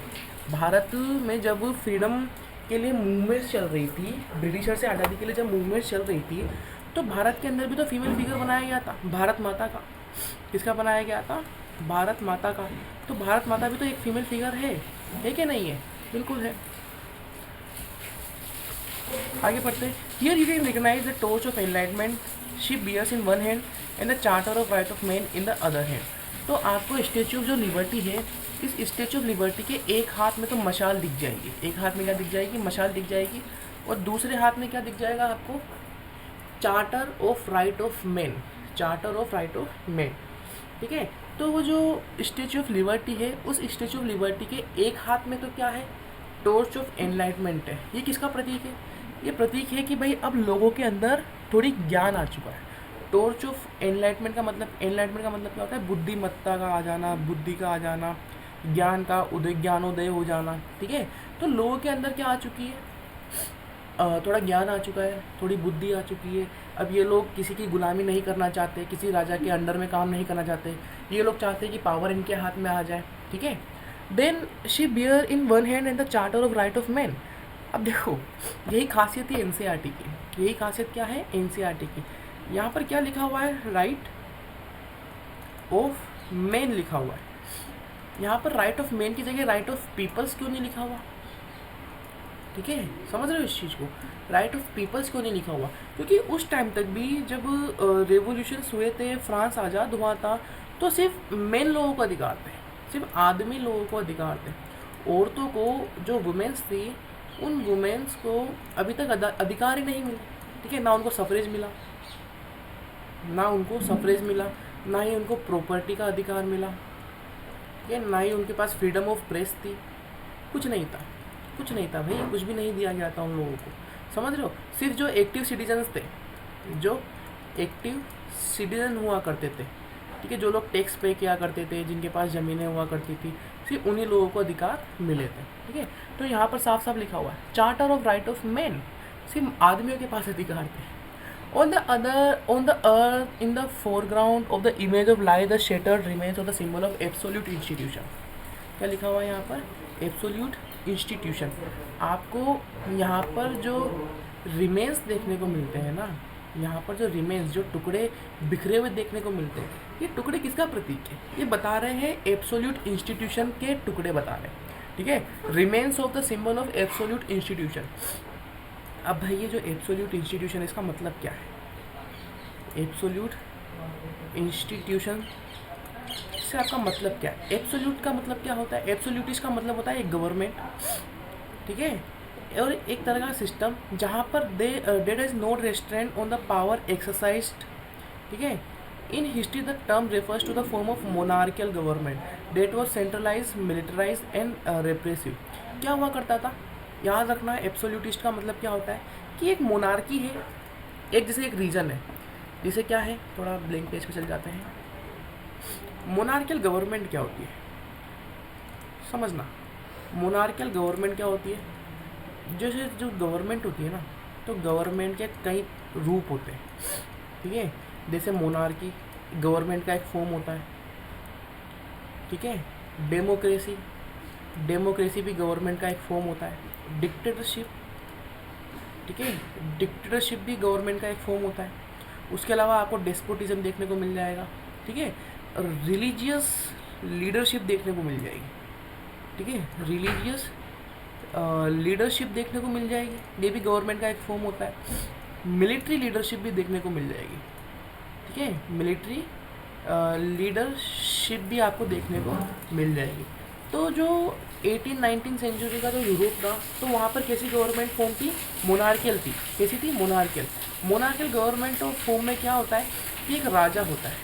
भारत में जब फ्रीडम के लिए मूवमेंट्स चल रही थी, ब्रिटिशर से आज़ादी के लिए जब मूवमेंट्स चल रही थी, तो भारत के अंदर भी तो फीमेल फिगर बनाया गया था, भारत माता का। किसका बनाया गया था? भारत माता का। तो भारत माता भी तो एक फीमेल फिगर है कि नहीं है? बिल्कुल है। आगे पढ़ते हैं। Here you can recognise the torch of enlightenment she bears in one hand and the charter of right of man in the other hand. तो आपको स्टैच्यू ऑफ जो लिबर्टी है, इस स्टैच्यू ऑफ लिबर्टी के एक हाथ में तो मशाल दिख जाएगी। एक हाथ में क्या दिख जाएगी? मशाल दिख जाएगी। और दूसरे हाथ में क्या दिख जाएगा आपको? Charter of right of man. Charter of right of man, ठीक है। तो वो जो स्टैच्यू ऑफ लिबर्टी है, उस स्टैच्यू ऑफ लिबर्टी के एक हाथ में तो क्या है? टॉर्च ऑफ एनलाइटमेंट है। ये किसका प्रतीक है? ये प्रतीक है कि भाई अब लोगों के अंदर थोड़ी ज्ञान आ चुका है। टॉर्च ऑफ एनलाइटमेंट का मतलब क्या होता है? बुद्धिमत्ता का आ जाना, बुद्धि का आ जाना, ज्ञानोदय हो जाना, ठीक है। तो लोगों के अंदर क्या आ चुकी है? थोड़ा ज्ञान आ चुका है, थोड़ी बुद्धि आ चुकी है। अब ये लोग किसी की गुलामी नहीं करना चाहते, किसी राजा के अंडर में काम नहीं करना चाहते। ये लोग चाहते हैं कि पावर इनके हाथ में आ जाए, ठीक है। Then she bear in one hand and the charter of right of man. अब देखो, यही खासियत है एनसीईआरटी की, यही खासियत क्या है एनसीईआरटी की। यहाँ पर क्या लिखा हुआ है, राइट ऑफ मैन लिखा हुआ है। यहाँ पर राइट ऑफ मैन की जगह राइट ऑफ पीपल्स क्यों नहीं लिखा हुआ? ठीक है, समझ रहे हो इस चीज़ को, राइट ऑफ पीपल्स क्यों नहीं लिखा हुआ? क्योंकि उस टाइम तक भी जब रेवोल्यूशन हुए थे, फ्रांस आज़ाद हुआ था, तो सिर्फ मेन लोगों को अधिकार थे, सिर्फ आदमी लोगों को अधिकार थे। औरतों को, जो वुमेन्स थी, उन वुमेन्स को अभी तक अधिकार ही नहीं मिला। ठीक है, ना उनको सफरेज मिला, ना उनको सफरेज मिला, ना ही उनको प्रॉपर्टी का अधिकार मिला, ठीक है, ना ही उनके पास फ्रीडम ऑफ प्रेस थी, कुछ नहीं था, कुछ नहीं था भाई, कुछ भी नहीं दिया गया था उन लोगों को। समझ रहे हो? सिर्फ जो एक्टिव सिटीजन्स थे, जो एक्टिव सिटीजन हुआ करते थे, ठीक है, जो लोग टैक्स पे किया करते थे, जिनके पास ज़मीनें हुआ करती थी, सिर्फ उन्हीं लोगों को अधिकार मिले थे। ठीक है, तो यहाँ पर साफ साफ लिखा हुआ है charter of right of man, सिर्फ आदमियों के पास अधिकार थे। On the earth, in the foreground of the image of lie the shattered remains of the symbol of absolute institution। क्या लिखा हुआ है यहाँ पर? Absolute institution. आपको यहाँ पर जो रिमेन्स देखने को मिलते हैं ना, यहाँ पर जो रिमेन्स, जो टुकड़े बिखरे हुए देखने को मिलते हैं, ये टुकड़े किसका प्रतीक है? ये बता रहे हैं एब्सोल्यूट इंस्टीट्यूशन के टुकड़े बता रहे हैं। ठीक है, remains of the symbol of absolute institution. अब भाई ये जो एब्सोल्यूट इंस्टीट्यूशन है, इसका मतलब क्या है? एब्सोल्यूट इंस्टीट्यूशन से आपका मतलब क्या है? एब्सोल्यूट का मतलब क्या होता है? एब्सोल्यूटिस्ट का मतलब होता है एक गवर्नमेंट, ठीक है, और एक तरह का सिस्टम जहाँ पर there is no restraint on the power exercised. ठीक है, in history the term refers to the form of monarchial government that was centralise, militarise and repressive. क्या हुआ करता था? याद रखना, एब्सोल्यूटिस्ट का मतलब क्या होता है कि एक मोनार्की है, एक जैसे एक रीजन है, जैसे क्या है, थोड़ा ब्लैंक पेज पे चल जाते हैं। मोनार्कियल गवर्नमेंट क्या होती है समझना। मोनार्कियल गवर्नमेंट क्या होती है? जैसे जो गवर्नमेंट होती है ना, तो गवर्नमेंट के कई रूप होते हैं। ठीक है, जैसे मोनार्की गवर्नमेंट का एक फॉर्म होता है। ठीक है, डेमोक्रेसी, डेमोक्रेसी भी गवर्नमेंट का एक फॉर्म होता है। डिक्टेटरशिप, ठीक है, डिक्टेटरशिप भी गवर्नमेंट का एक फॉर्म होता है। उसके अलावा आपको डेस्पोटिज्म देखने को मिल जाएगा। ठीक है, रिलीजियस लीडरशिप देखने को मिल जाएगी। ठीक है, रिलीजियस लीडरशिप देखने को मिल जाएगी, ये भी गवर्नमेंट का एक फॉर्म होता है। मिलिट्री लीडरशिप भी देखने को मिल जाएगी। ठीक है, मिलिट्री लीडरशिप भी आपको देखने को मिल जाएगी। तो जो 18-19 सेंचुरी का जो यूरोप था, तो वहाँ पर कैसी गवर्नमेंट फॉर्म थी? मोनार्कियल थी। कैसी थी? मोनार्कियल। मोनार्कियल गवर्नमेंट फॉर्म में क्या होता है कि एक राजा होता है।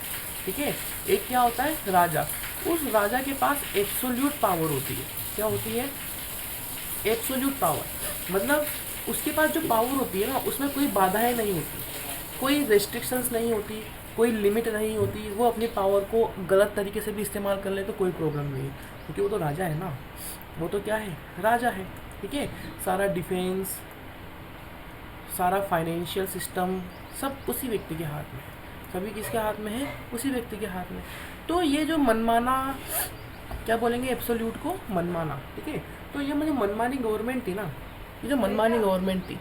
ठीक है, एक क्या होता है? राजा। उस राजा के पास एब्सोल्यूट पावर होती है। क्या होती है? Absolute power. मतलब उसके पास जो पावर होती है ना, उसमें कोई बाधाएं नहीं होती, कोई रेस्ट्रिक्शंस नहीं होती, कोई लिमिट नहीं होती। वो अपनी पावर को गलत तरीके से भी इस्तेमाल कर ले तो कोई प्रॉब्लम नहीं है, क्योंकि वो तो राजा है ना, वो तो क्या है? राजा है। ठीक है, सारा डिफेंस, सारा फाइनेंशियल सिस्टम सब उसी व्यक्ति के हाथ में है। सभी किसके हाथ में है? उसी व्यक्ति के हाथ में। तो ये जो मनमाना, क्या बोलेंगे, एब्सोल्यूट को मनमाना। ठीक है, तो ये मुझे मनमानी गवर्नमेंट थी ना, ये जो मनमानी गवर्नमेंट थी,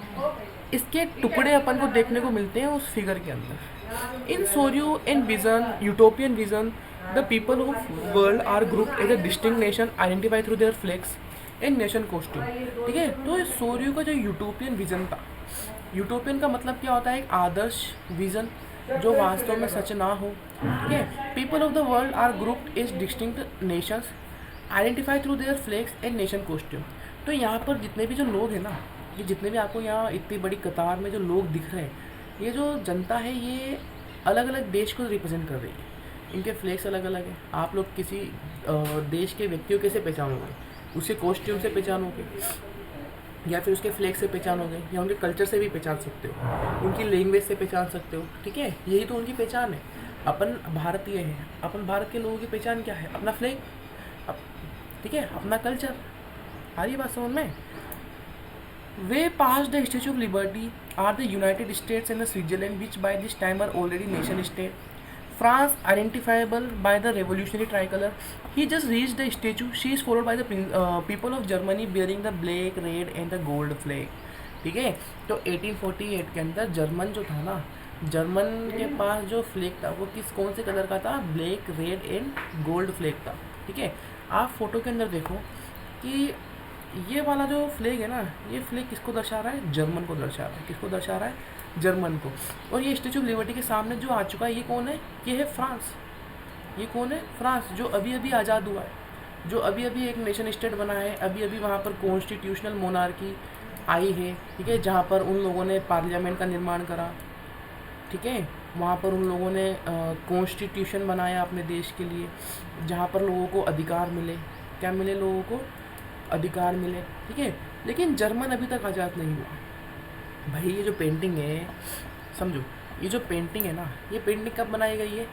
इसके टुकड़े अपन को देखने को मिलते हैं उस फिगर के अंदर। In Sorrieu in vision, utopian vision, the people of world are group as a distinct nation identify through their flags and nation costume. ठीक है, तो सोरियो का जो यूटोपियन विजन था, यूटोपियन का मतलब क्या होता है? एक आदर्श विजन जो वास्तव में सच ना हो। ठीक है, people of the world are grouped as distinct nations identify through their flags and nation costume. तो यहाँ पर जितने भी जो लोग हैं ना, ये जितने भी आपको यहाँ इतनी बड़ी कतार में जो लोग दिख रहे हैं, ये जो जनता है, ये अलग अलग देश को रिप्रेजेंट कर रही है। इनके फ्लैग्स अलग अलग हैं। आप लोग किसी देश के व्यक्ति को कैसे पहचानोगे? उसके कॉस्ट्यूम से पहचानोगे, या फिर उसके फ्लैग से पहचानोगे, या उनके कल्चर से भी पहचान सकते हो, उनकी लैंग्वेज से पहचान सकते हो। ठीक है, यही तो उनकी पहचान है। अपन भारतीय हैं, अपन भारत के लोगों की पहचान क्या है? अपना फ्लैग, ठीक है, अपना कल्चर। आ रही बात समझ में? We pass the Statue of Liberty are the United States and the Switzerland which by this time are already nation state. France identifiable by the revolutionary tricolor. He just reached the statue. She is followed by the people of Germany bearing the black, red and the gold flag. ठीक है, तो 1848 के अंदर जर्मन जो था ना, जर्मन के पास जो फ्लैग था वो कौन से कलर का था? Black, red and gold flag था। ठीक है, आप फोटो के अंदर देखो कि ये वाला जो फ्लैग है ना, ये फ्लैग किसको दर्शा रहा है? जर्मन को दर्शा रहा है। किसको दर्शा रहा है? जर्मन को। और ये स्टैचू ऑफ लिबर्टी के सामने जो आ चुका है, ये कौन है? ये है फ्रांस। ये कौन है? फ्रांस, जो अभी अभी आज़ाद हुआ है, जो अभी अभी एक नेशन स्टेट बना है। अभी अभी वहाँ पर कॉन्स्टिट्यूशनल मोनार्की आई है। ठीक है, जहाँ पर उन लोगों ने पार्लियामेंट का निर्माण करा। ठीक है, वहाँ पर उन लोगों ने कॉन्स्टिट्यूशन बनाया अपने देश के लिए, जहाँ पर लोगों को अधिकार मिले। क्या मिले? लोगों को अधिकार मिले। ठीक है, लेकिन जर्मन अभी तक आज़ाद नहीं हुआ। भाई ये जो पेंटिंग है, समझो, ये जो पेंटिंग है ना, ये पेंटिंग कब बनाई गई है?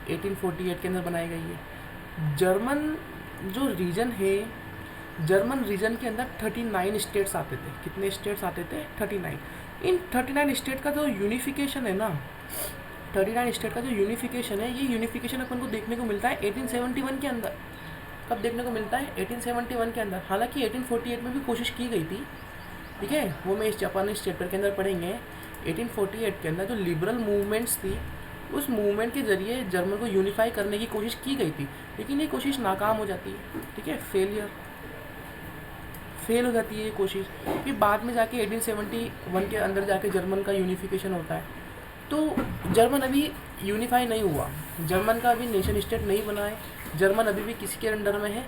1848 के अंदर बनाई गई है। जर्मन जो रीजन है, जर्मन रीजन के अंदर 39 स्टेट्स आते थे। कितने स्टेट्स आते थे? 39। इन 39 स्टेट का जो यूनिफिकेशन है ना, 39 स्टेट का जो यूनिफिकेशन है, ये यूनिफिकेशन अपन को देखने को मिलता है 1871 के अंदर। कब देखने को मिलता है? 1871 के अंदर। हालांकि 1848 में भी कोशिश की गई थी। ठीक है, वो मैं इस चैप्टर के अंदर पढ़ेंगे। 1848 के अंदर जो लिबरल मूवमेंट्स थी, उस मूवमेंट के ज़रिए जर्मन को यूनिफाई करने की कोशिश की गई थी, लेकिन ये कोशिश नाकाम हो जाती है। ठीक है, फेल हो जाती है ये कोशिश। फिर बाद में जाके 1871 के अंदर जाके जर्मन का यूनिफिकेशन होता है। तो जर्मन अभी यूनिफाई नहीं हुआ, जर्मन का अभी नेशन स्टेट नहीं बना है। जर्मन अभी भी किसके अंडर में है?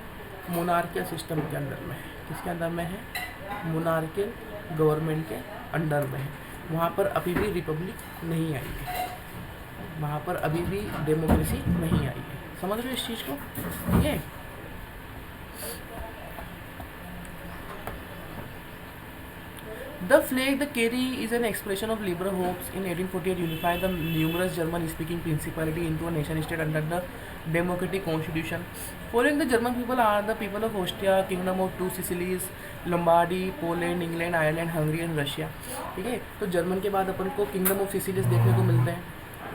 मोनार्कियल सिस्टम के अंदर में है। किसके अंदर में है? मोनार्कियल गवर्नमेंट के अंडर में है। वहाँ पर अभी भी रिपब्लिक नहीं आई है, वहाँ पर अभी भी डेमोक्रेसी नहीं आई है। समझ रहे हो इस चीज़ को? ठीक है, The flag the carry is an expression of liberal hopes. In 1848, unified the numerous German-speaking principality into a nation-state under the democratic constitution. Following the German people are the people of Austria, Kingdom of Two Sicilies, Lombardy, Poland, England, Ireland, Hungary and Russia. ठीक है, तो जर्मन के बाद अपन को किंगडम ऑफ सिसिलीज देखने को मिलते हैं,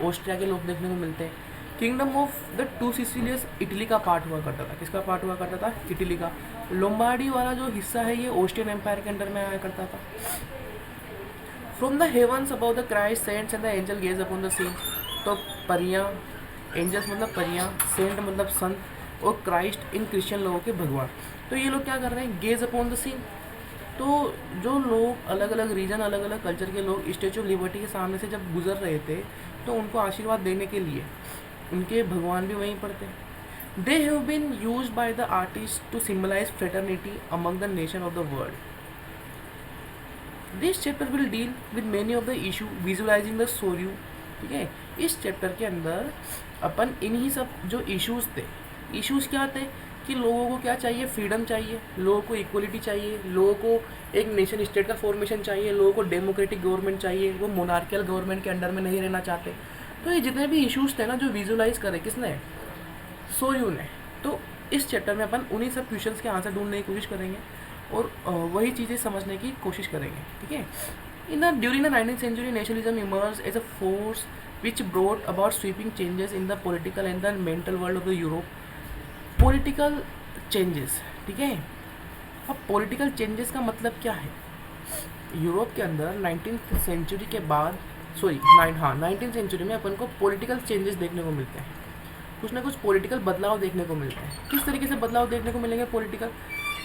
ऑस्ट्रिया के लोग देखने को मिलते हैं। Kingdom of the two Sicilies Italy का पार्ट हुआ करता था। किसका पार्ट हुआ करता था? इटली का। लोम्बार्डी वाला जो हिस्सा है, ये ऑस्ट्रियन एम्पायर के अंडर में आया करता था। From the heavens about the Christ saints and the angel gaze upon the scene. तो परियाँ, एंजल्स मतलब परियाँ, सेंट मतलब संत, और क्राइस्ट इन क्रिश्चियन लोगों के भगवान। तो ये लोग क्या कर रहे हैं? Gaze upon the scene. तो जो लोग अलग अलग रीजन, अलग अलग कल्चर के लोग स्टैचू ऑफ लिबर्टी के सामने से जब गुजर रहे थे, तो उनको आशीर्वाद देने के लिए उनके भगवान भी वहीं पर थे। They have been used by the artist to symbolise fraternity among the nation of the world. This chapter will deal with many of the issue visualising the Sorrieu. ठीक है, इस चैप्टर के अंदर अपन इन्हीं सब जो इश्यूज़ थे, इश्यूज़ क्या थे कि लोगों को क्या चाहिए? फ्रीडम चाहिए, लोगों को इक्वलिटी चाहिए, लोगों को एक नेशन स्टेट का फॉर्मेशन चाहिए, लोगों को डेमोक्रेटिक गवर्नमेंट चाहिए, वो मोनार्कियल गवर्नमेंट के अंडर में नहीं रहना चाहते। तो ये जितने भी इश्यूज़ थे ना, जो विजुअलाइज करे किसने? सोर्यू ने। तो इस चैप्टर में अपन उन्हीं सब क्वेश्चंस के आंसर ढूंढने की कोशिश करेंगे और वही चीज़ें समझने की कोशिश करेंगे। ठीक है, during the 19th century nationalism emerge as a force which brought about sweeping changes in the political and the mental world of the Europe. Political changes, ठीक है। अब पॉलिटिकल चेंजेस का मतलब क्या है? यूरोप के अंदर 19th सेंचुरी के बाद, 19th सेंचुरी में अपन को पॉलिटिकल चेंजेस देखने को मिलते हैं, कुछ ना कुछ पॉलिटिकल बदलाव देखने को मिलते हैं। किस तरीके से बदलाव देखने को मिलेंगे पॉलिटिकल?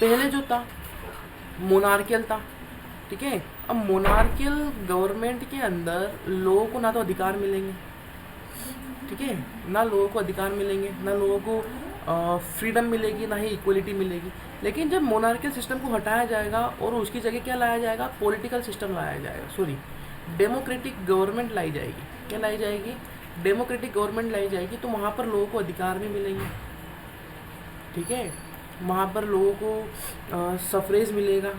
पहले जो था मोनार्कियल था, ठीक है। अब मोनार्कियल गवर्नमेंट के अंदर लोगों को ना तो अधिकार मिलेंगे, ठीक है, ना लोगों को अधिकार मिलेंगे, ना लोगों को फ्रीडम मिलेगी, ना ही इक्वलिटी मिलेगी। लेकिन जब मोनार्कियल सिस्टम को हटाया जाएगा और उसकी जगह क्या लाया जाएगा? पॉलिटिकल सिस्टम लाया जाएगा, डेमोक्रेटिक गवर्नमेंट लाई जाएगी। क्या लाई जाएगी? डेमोक्रेटिक गवर्नमेंट लाई जाएगी। तो वहाँ पर लोगों को अधिकार भी मिलेंगे, ठीक है, वहाँ पर लोगों को सफरेज मिलेगा,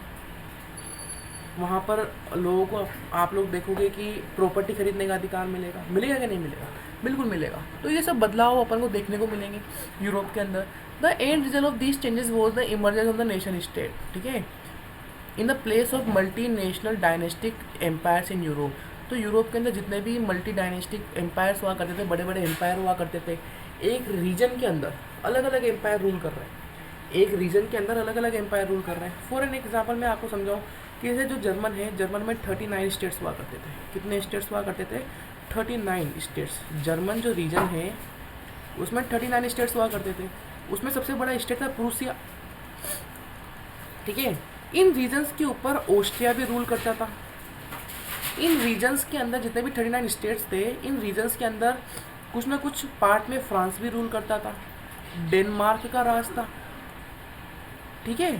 वहाँ पर लोगों को आप लोग देखोगे कि प्रॉपर्टी खरीदने का अधिकार मिलेगा। मिलेगा कि नहीं मिलेगा? बिल्कुल मिलेगा। तो ये सब बदलाव अपन को देखने को मिलेंगे यूरोप के अंदर। The end result of this changes was the emergence of the nation state, ठीक है, in the place of multi national dynastic empires in Europe. तो यूरोप के अंदर जितने भी मल्टी डायनेस्टिक एम्पायर्स हुआ करते थे, बड़े बड़े एम्पायर हुआ करते थे, एक रीजन के अंदर अलग अलग एम्पायर रूल कर रहे हैं, एक रीजन के अंदर अलग अलग एम्पायर रूल कर रहे हैं। फॉर एन एग्जाम्पल मैं आपको समझाऊँ कि जैसे जो जर्मन है, जर्मन में 39 स्टेट्स हुआ करते थे। कितने स्टेट्स हुआ करते थे? 39 स्टेट्स। जर्मन जो रीजन है उसमें 39 स्टेट्स हुआ करते थे। उसमें सबसे बड़ा स्टेट था प्रूसिया, ठीक है। इन रीजन्स के ऊपर ऑस्ट्रिया भी रूल करता था। इन रीजन्स के अंदर जितने भी 39 स्टेट्स थे, इन रीजन्स के अंदर कुछ ना कुछ पार्ट में फ्रांस भी रूल करता था, डेनमार्क का राज था, ठीक है,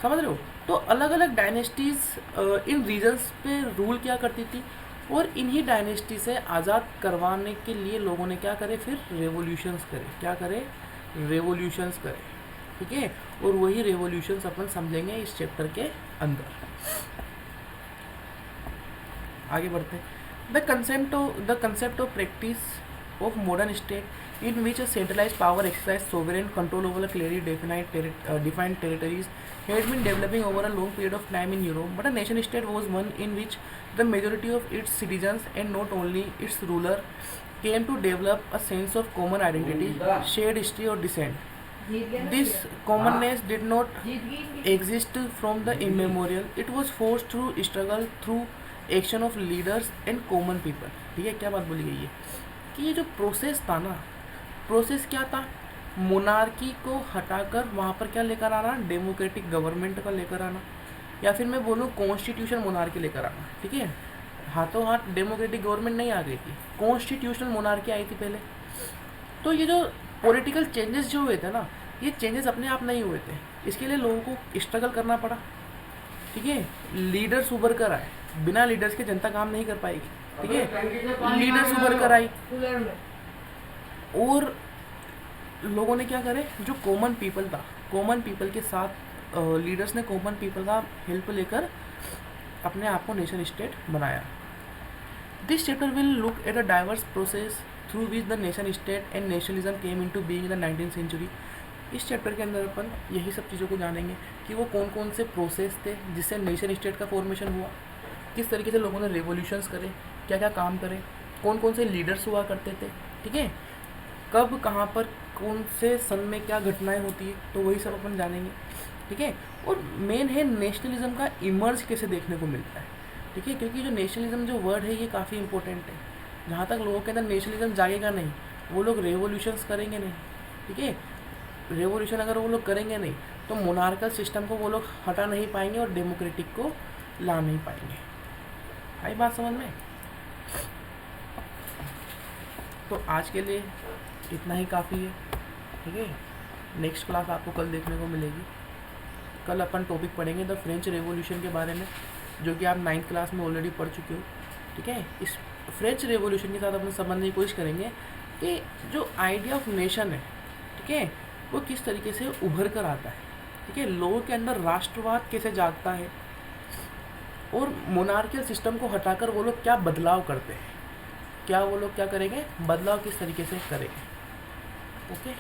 समझ रहे हो। तो अलग अलग डायनेस्टीज़ इन रीजन्स पे रूल किया करती थी, और इन्हीं डायनेस्टी से आज़ाद करवाने के लिए लोगों ने क्या करे, फिर रेवोल्यूशंस करे। क्या करे? रेवोल्यूशंस करे, ठीक है। और वही रेवोल्यूशंस अपन समझेंगे इस चैप्टर के अंदर। आगे बढ़ते हैं। The concept of practice of modern state in which a centralised power exercise sovereign control over clearly defined territories had been developing over a long period of time in Europe, but a nation state was one in which the majority of its citizens, and not only its ruler, came to develop a sense of common identity, shared history or descent. This commonness did not exist from the immemorial. It was forced through struggle, through action of leaders and common people. ठीक है, क्या बात बोली गई है कि ये जो प्रोसेस था ना, प्रोसेस क्या था? मोनार्की को हटाकर वहाँ पर क्या लेकर आना? डेमोक्रेटिक गवर्नमेंट का लेकर आना, या फिर मैं बोलूँ कॉन्स्टिट्यूशन मोनार्की लेकर आना, ठीक है। हाथों हाथ डेमोक्रेटिक गवर्नमेंट नहीं आ गई थी, कॉन्स्टिट्यूशनल मोनार्की आई थी पहले। तो ये जो पॉलिटिकल चेंजेस जो हुए थे ना, ये चेंजेस अपने आप नहीं हुए थे, इसके लिए लोगों को स्ट्रगल करना पड़ा, ठीक है। लीडर्स उभर कर आए, बिना लीडर्स के जनता काम नहीं कर पाएगी, ठीक है। लीडर्स उभर कर आई, और लोगों ने क्या करे, जो कॉमन पीपल था, कॉमन पीपल के साथ लीडर्स ने कॉमन पीपल का हेल्प लेकर अपने आप को नेशन स्टेट बनाया। This chapter will look at a diverse process through which the nation state and nationalism came into being in the 19th century. इस चैप्टर के अंदर अपन यही सब चीज़ों को जानेंगे कि वो कौन कौन से प्रोसेस थे जिससे नेशन स्टेट का फॉर्मेशन हुआ, किस तरीके से लोगों ने रेवोल्यूशंस करे, क्या क्या काम करे, कौन कौन से लीडर्स हुआ करते थे, ठीक है, कब कहाँ पर कौन से सन में क्या घटनाएं होती है, तो वही सब अपन जानेंगे, ठीक है। और मेन है नेशनलिज्म का इमर्ज कैसे देखने को मिलता है, ठीक है, क्योंकि जो नेशनलिज्म जो वर्ड है ये काफ़ी इंपॉर्टेंट है। जहाँ तक लोगों के अंदर नेशनलिज्म जागेगा नहीं, वो लोग रेवोल्यूशंस करेंगे नहीं, ठीक है। रेवोल्यूशन अगर वो लोग करेंगे नहीं तो मोनार्कल सिस्टम को वो लोग हटा नहीं पाएंगे और डेमोक्रेटिक को ला नहीं पाएंगे। आई बात समझ में? तो आज के लिए इतना ही काफ़ी है, ठीक है। नेक्स्ट क्लास आपको कल देखने को मिलेगी। कल अपन टॉपिक पढ़ेंगे द फ्रेंच रेवोल्यूशन के बारे में, जो कि आप 9th क्लास में ऑलरेडी पढ़ चुके हो, ठीक है। इस फ्रेंच रेवोल्यूशन के साथ अपन समझने की कोशिश करेंगे कि जो आइडिया ऑफ नेशन है, ठीक है, वो किस तरीके से उभर कर आता है, ठीक है, लोगों के अंदर राष्ट्रवाद कैसे जागता है, और मोनार्कियल सिस्टम को हटाकर वो लोग क्या बदलाव करते हैं, क्या वो लोग क्या करेंगे, बदलाव किस तरीके से करेंगे। ओके।